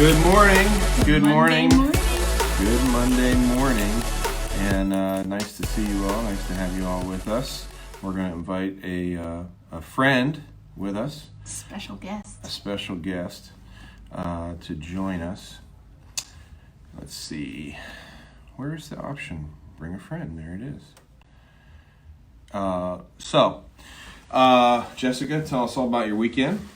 Good morning. Good morning. Morning. Good Monday morning. And nice to see you all. Nice to have you all with us. We're going to invite a friend with us. Special guest. A special guest to join us. Let's see. Where's the option? Bring a friend. There it is. Jessica, tell us all about your weekend.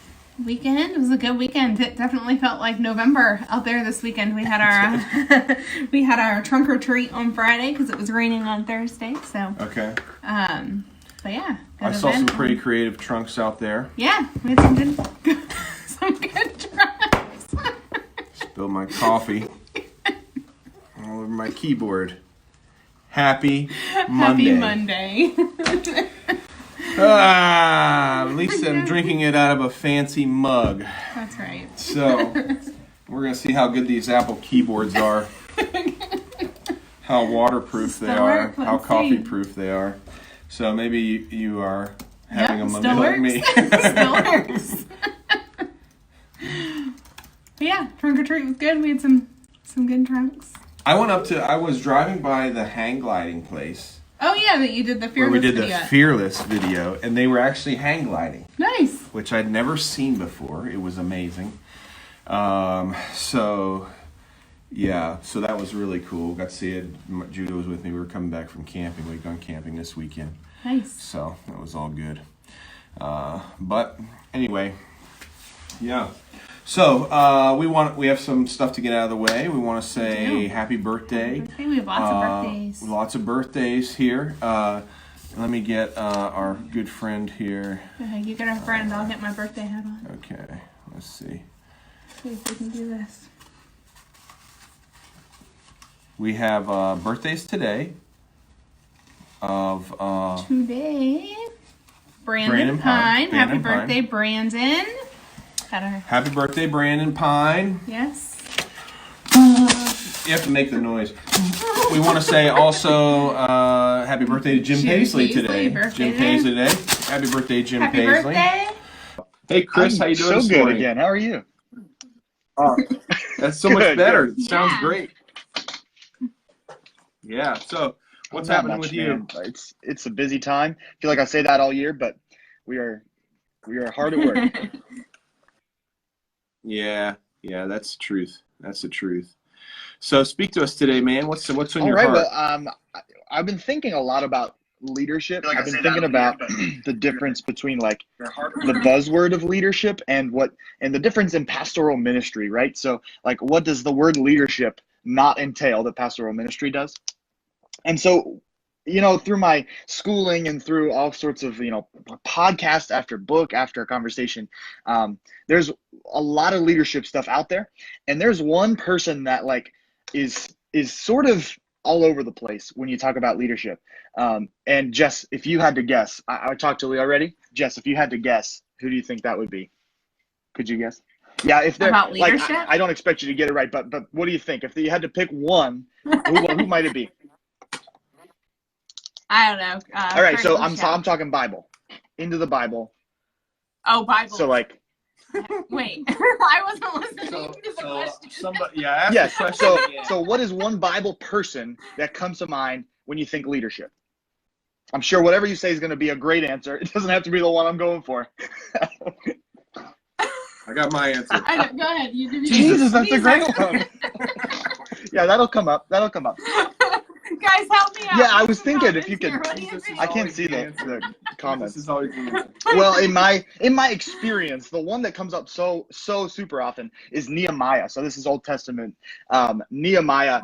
Weekend. It was a good weekend. It definitely felt like November out there this weekend. We had our we had our trunk or treat on Friday because it was raining on Thursday. So Okay. but yeah, I saw some pretty creative trunks out there. Yeah, we had some good trunks. Spilled my coffee all over my keyboard. Happy Monday. Happy Monday. At least I'm drinking it out of a fancy mug. That's right. So, we're going to see how good these Apple keyboards are. How waterproof they are. How coffee-proof they are. So, maybe you are having a Monday like me. Still works. But yeah, trunk or treat was good. We had some good trunks. I was driving by the hang gliding place. Oh yeah, that you did the Fearless video. Where we did the Fearless video, and they were actually hang gliding. Nice. Which I'd never seen before. It was amazing. So that was really cool. Got to see it. Judah was with me. We were coming back from camping. We'd gone camping this weekend. Nice. So that was all good. But anyway, yeah. So we have some stuff to get out of the way. We want to say happy birthday. We have lots of birthdays. Lots of birthdays here. Let me get our good friend here. Okay, you get our friend. I'll get my birthday hat on. Okay, let's see. See if we can do this. We have birthdays today of today Brandon Pine. Happy birthday, Brandon. Happy birthday, Brandon Pine. Yes. You have to make the noise. We want to say also happy birthday to Jim Paisley today. Jim Paisley today. Happy birthday, Jim Paisley. Birthday. Hey, Chris, how you doing this morning? So good again. How are you? Oh, that's so much better. Good. Sounds great. Yeah. So, what's happening with you? Man. It's a busy time. I feel like I say that all year, but we are hard at work. Yeah, that's the truth. That's the truth. So speak to us today, man. What's on your heart? Well, I've been thinking a lot about leadership. I've been thinking about the difference between like the buzzword of leadership and the difference in pastoral ministry, right? So like, what does the word leadership not entail that pastoral ministry does? And so, through my schooling and through all sorts of, podcast after book after conversation, there's a lot of leadership stuff out there. And there's one person that like is sort of all over the place when you talk about leadership. And Jess, if you had to guess, I talked to Lee already. Jess, if you had to guess, who do you think that would be? Could you guess? Yeah, if they're about like, leadership? I don't expect you to get it right, but what do you think? If you had to pick one, who might it be? I don't know. All right, so I'm talking Bible, into the Bible. Oh, Bible. So like, wait, I wasn't listening to the question. Ask the question. So what is one Bible person that comes to mind when you think leadership? I'm sure whatever you say is going to be a great answer. It doesn't have to be the one I'm going for. I got my answer. Go ahead. You give me Jesus, that's a great one. Yeah, that'll come up. Guys, help me out. Yeah, I was thinking if you could. I I can't see the comments. This is always the answer. Well, in my experience, the one that comes up so super often is Nehemiah. So this is Old Testament. Nehemiah.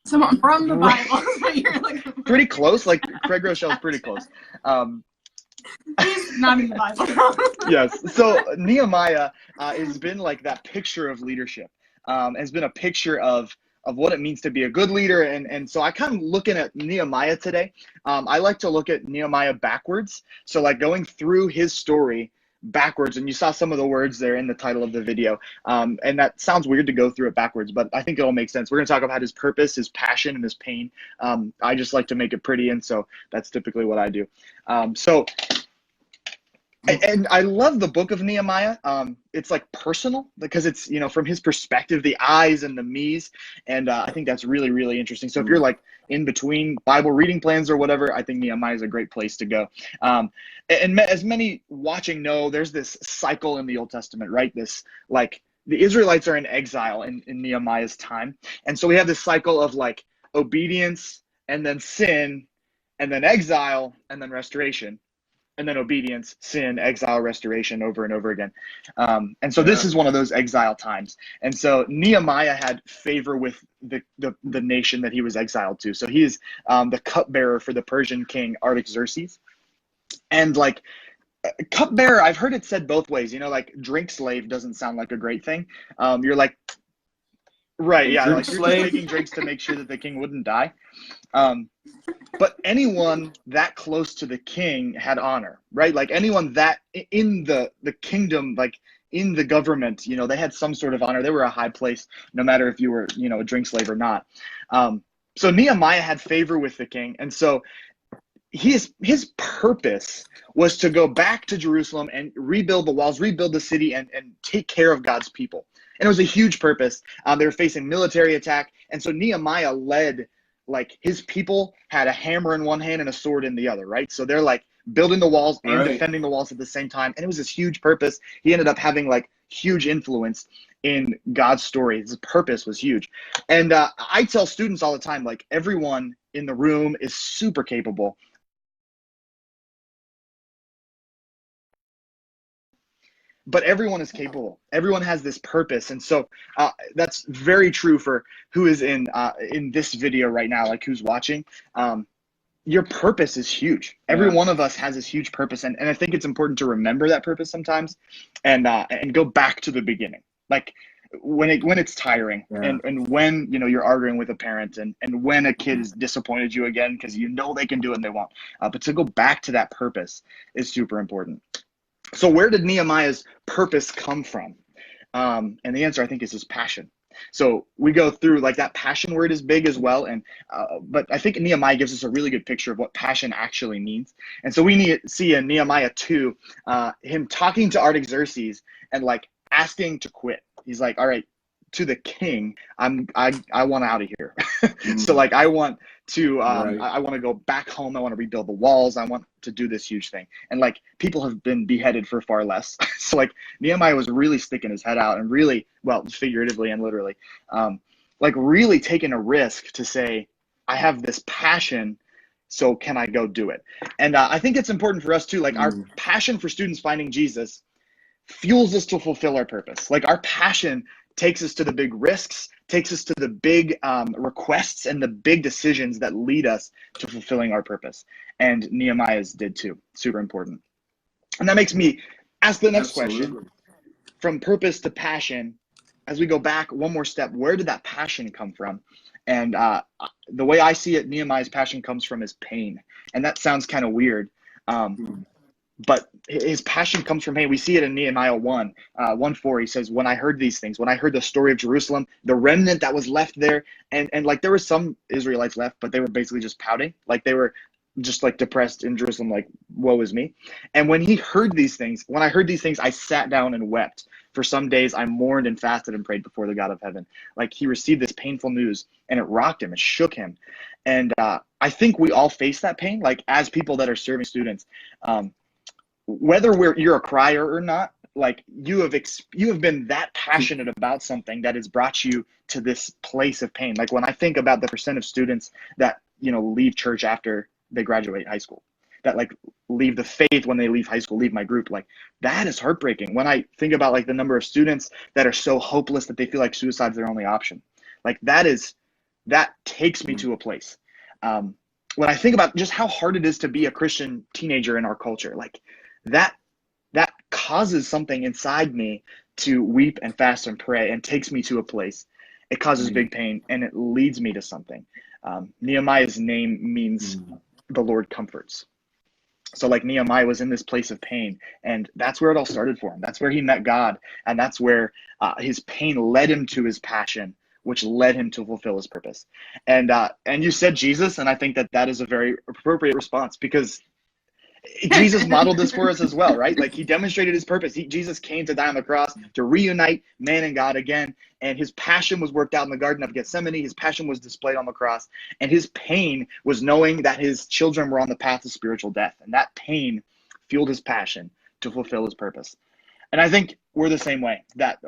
Someone from the Bible. You're like, pretty close. Like Craig Rochelle's pretty close. He's not in the Bible. Yes. So Nehemiah has been like that picture of leadership. Has been a picture of what it means to be a good leader. And so I kind of looking at Nehemiah today. I like to look at Nehemiah backwards. So like going through his story backwards, and you saw some of the words there in the title of the video. And that sounds weird to go through it backwards, but I think it'll make sense. We're going to talk about his purpose, his passion, and his pain. I just like to make it pretty, and so that's typically what I do. So And I love the book of Nehemiah. It's like personal because it's, from his perspective, the I's and the me's. And I think that's really, really interesting. So if you're like in between Bible reading plans or whatever, I think Nehemiah is a great place to go. And as many watching know, there's this cycle in the Old Testament, right? This like the Israelites are in exile in Nehemiah's time. And so we have this cycle of like obedience and then sin and then exile and then restoration. And then obedience, sin, exile, restoration over and over again. And so this is one of those exile times. And so Nehemiah had favor with the nation that he was exiled to. So he is the cupbearer for the Persian king Artaxerxes. And like cupbearer, I've heard it said both ways. Like drink slave doesn't sound like a great thing. You're like, right, yeah, like you're just making drinks to make sure that the king wouldn't die. But anyone that close to the king had honor, right? Like anyone that in the kingdom, like in the government, they had some sort of honor. They were a high place, no matter if you were, a drink slave or not. So Nehemiah had favor with the king. And so his purpose was to go back to Jerusalem and rebuild the walls, rebuild the city, and take care of God's people. And it was a huge purpose. They were facing military attack. And so Nehemiah led, like his people had a hammer in one hand and a sword in the other, right? So they're like building the walls and defending the walls at the same time. And it was this huge purpose. He ended up having like huge influence in God's story. His purpose was huge. And I tell students all the time, like everyone in the room is super capable. But everyone is capable. Everyone has this purpose. And so that's very true for who is in this video right now, like who's watching. Your purpose is huge. Every one of us has this huge purpose. And I think it's important to remember that purpose sometimes and go back to the beginning. Like when it's tiring and when, you're arguing with a parent and when a kid has disappointed you again, because they can do it and they won't. But to go back to that purpose is super important. So where did Nehemiah's purpose come from? And the answer, I think, is his passion. So we go through like that passion word is big as well. And but I think Nehemiah gives us a really good picture of what passion actually means. And so we need to see in Nehemiah 2, him talking to Artaxerxes and like asking to quit. He's like, all right, to the king, I want out of here. So like I want to I want to go back home. I want to rebuild the walls. I want to do this huge thing. And like people have been beheaded for far less. So like Nehemiah was really sticking his head out and really, well, figuratively and literally, like really taking a risk to say, I have this passion, so can I go do it? And I think it's important for us too, like our passion for students finding Jesus fuels us to fulfill our purpose. Like our passion takes us to the big risks, takes us to the big requests and the big decisions that lead us to fulfilling our purpose. And Nehemiah's did too. Super important. And that makes me ask the next question. From purpose to passion, as we go back one more step, where did that passion come from? And the way I see it, Nehemiah's passion comes from his pain. And that sounds kind of weird. But his passion comes from pain. We see it in Nehemiah 1:4. He says, when I heard these things, when I heard the story of Jerusalem, the remnant that was left there, and like there were some Israelites left, but they were basically just pouting. Like they were just like depressed in Jerusalem, like, woe is me. And when I heard these things, I sat down and wept. For some days I mourned and fasted and prayed before the God of heaven. Like he received this painful news and it rocked him, it shook him. And I think we all face that pain, like as people that are serving students. Whether you're a crier or not, like you have been that passionate about something that has brought you to this place of pain. Like when I think about the percent of students that leave church after they graduate high school, that like leave the faith when they leave high school, leave my group, like that is heartbreaking. When I think about like the number of students that are so hopeless that they feel like suicide's their only option, like that takes me to a place. When I think about just how hard it is to be a Christian teenager in our culture, like that causes something inside me to weep and fast and pray and takes me to a place. It causes big pain and it leads me to something. Nehemiah's name means the Lord comforts. So like Nehemiah was in this place of pain, and that's where it all started for him. That's where he met God, and that's where his pain led him to his passion, which led him to fulfill his purpose. And you said Jesus, and I think that is a very appropriate response, because Jesus modeled this for us as well, right? Like he demonstrated his purpose. Jesus came to die on the cross to reunite man and God again. And his passion was worked out in the Garden of Gethsemane. His passion was displayed on the cross. And his pain was knowing that his children were on the path to spiritual death. And that pain fueled his passion to fulfill his purpose. And I think we're the same way. That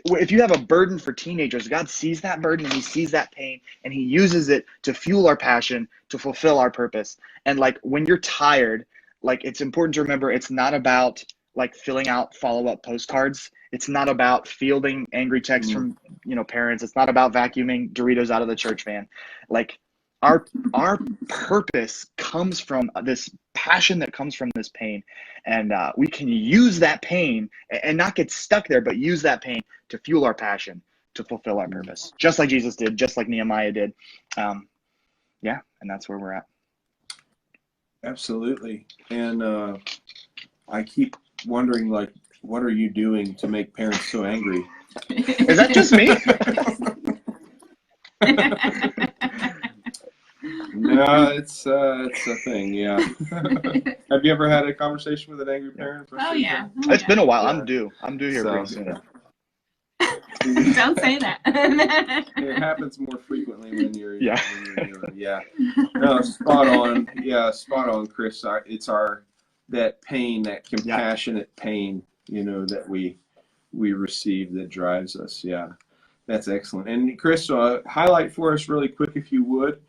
if you have a burden for teenagers, God sees that burden and he sees that pain and he uses it to fuel our passion, to fulfill our purpose. And like when you're tired, like it's important to remember it's not about like filling out follow-up postcards. It's not about fielding angry texts from, parents. It's not about vacuuming Doritos out of the church van. Like our purpose comes from this passion that comes from this pain. And we can use that pain and not get stuck there, but use that pain to fuel our passion, to fulfill our purpose, just like Jesus did, just like Nehemiah did. And that's where we're at. Absolutely. And I keep wondering, like, what are you doing to make parents so angry? Is that just me? No, it's a thing, yeah. Have you ever had a conversation with an angry parent? Oh yeah. It's been a while. I'm due here pretty soon. Don't say that. It happens more frequently when you're doing it. Yeah. No, spot on. Yeah, spot on, Chris. It's that pain, that compassionate pain, that we receive that drives us. Yeah, that's excellent. And Chris, highlight for us really quick, if you would,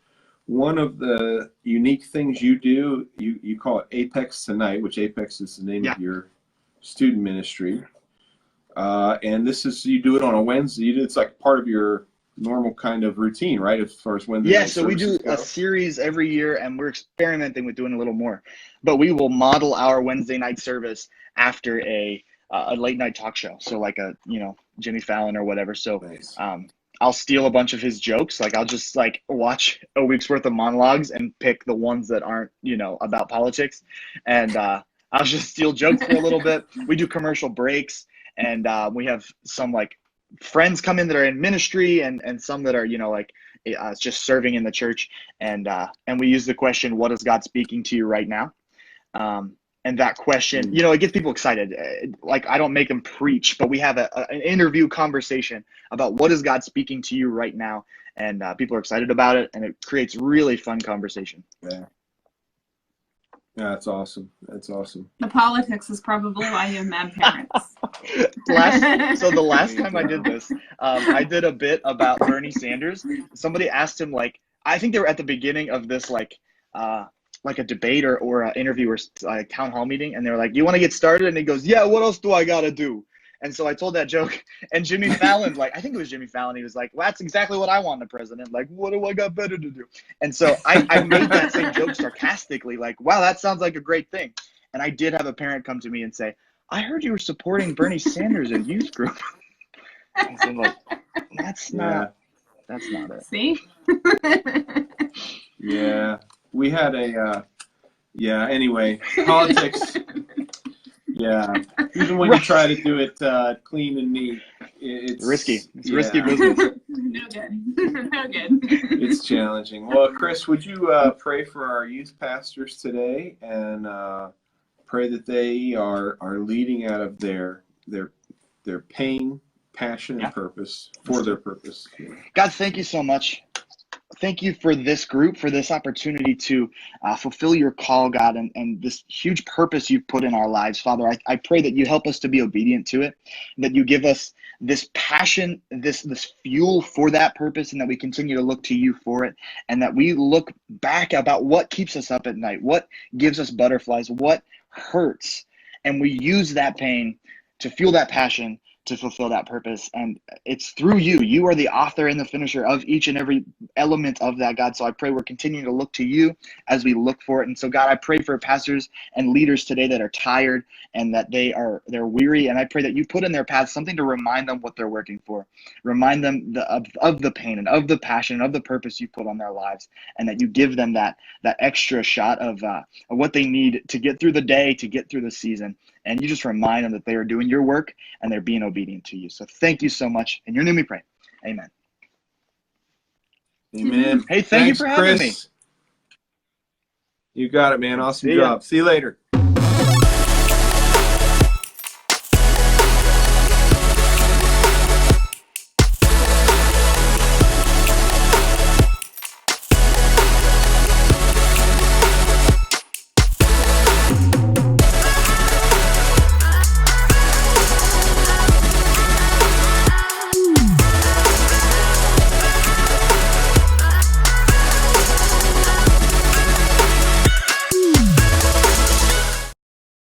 one of the unique things you do. You call it Apex Tonight, which Apex is the name of your student ministry. And you do it on a Wednesday. It's like part of your normal kind of routine, right? As far as Wednesday. Yeah, so we do a series every year, and we're experimenting with doing a little more. But we will model our Wednesday night service after a late night talk show. So like Jimmy Fallon or whatever. So nice. I'll steal a bunch of his jokes. Like I'll just like watch a week's worth of monologues and pick the ones that aren't, about politics. And I'll just steal jokes for a little bit. We do commercial breaks. And we have some like friends come in that are in ministry and some that are, just serving in the church. And we use the question, what is God speaking to you right now? And that question, it gets people excited. Like I don't make them preach, but we have an interview conversation about what is God speaking to you right now. And people are excited about it. And it creates really fun conversation. Yeah. Yeah, that's awesome. That's awesome. The politics is probably why you have mad parents. The last time I did this, I did a bit about Bernie Sanders. Somebody asked him, like, I think they were at the beginning of this, like a debate or an interview or a town hall meeting, and they were like, "You want to get started?" And he goes, "Yeah. What else do I gotta do?" And so I told that joke, and Jimmy Fallon's like, I think it was Jimmy Fallon. He was like, "Well, that's exactly what I want in the president. Like, what do I got better to do?" And so I made that same joke sarcastically, like, "Wow, that sounds like a great thing." And I did have a parent come to me and say, "I heard you were supporting Bernie Sanders in youth group." And so I'm like, that's not it. See? Yeah. We had anyway, politics. Yeah, even when you try to do it clean and neat, it's risky. It's risky business. No good. No good. It's challenging. Well, Chris, would you pray for our youth pastors today and pray that they are leading out of their pain, passion, and purpose for their purpose. God, thank you so much. Thank you for this group, for this opportunity to fulfill your call, God, and this huge purpose you've put in our lives. Father, I pray that you help us to be obedient to it, that you give us this passion, this fuel for that purpose, and that we continue to look to you for it, and that we look back about what keeps us up at night, what gives us butterflies, what hurts, and we use that pain to fuel that passion, to fulfill that purpose. And it's through you. You are the author and the finisher of each and every element of that, God. So I pray we're continuing to look to you as we look for it. And so, God, I pray for pastors and leaders today that are tired and that they're weary. And I pray that you put in their path something to remind them what they're working for. Remind them of the pain and of the passion and of the purpose you put on their lives, and that you give them that extra shot of what they need to get through the day, to get through the season. And you just remind them that they are doing your work and they're being obedient to you. So thank you so much. In your name we pray. Amen. Amen. Hey, thanks, you for having me. You got it, man. Awesome See ya. job. See you later.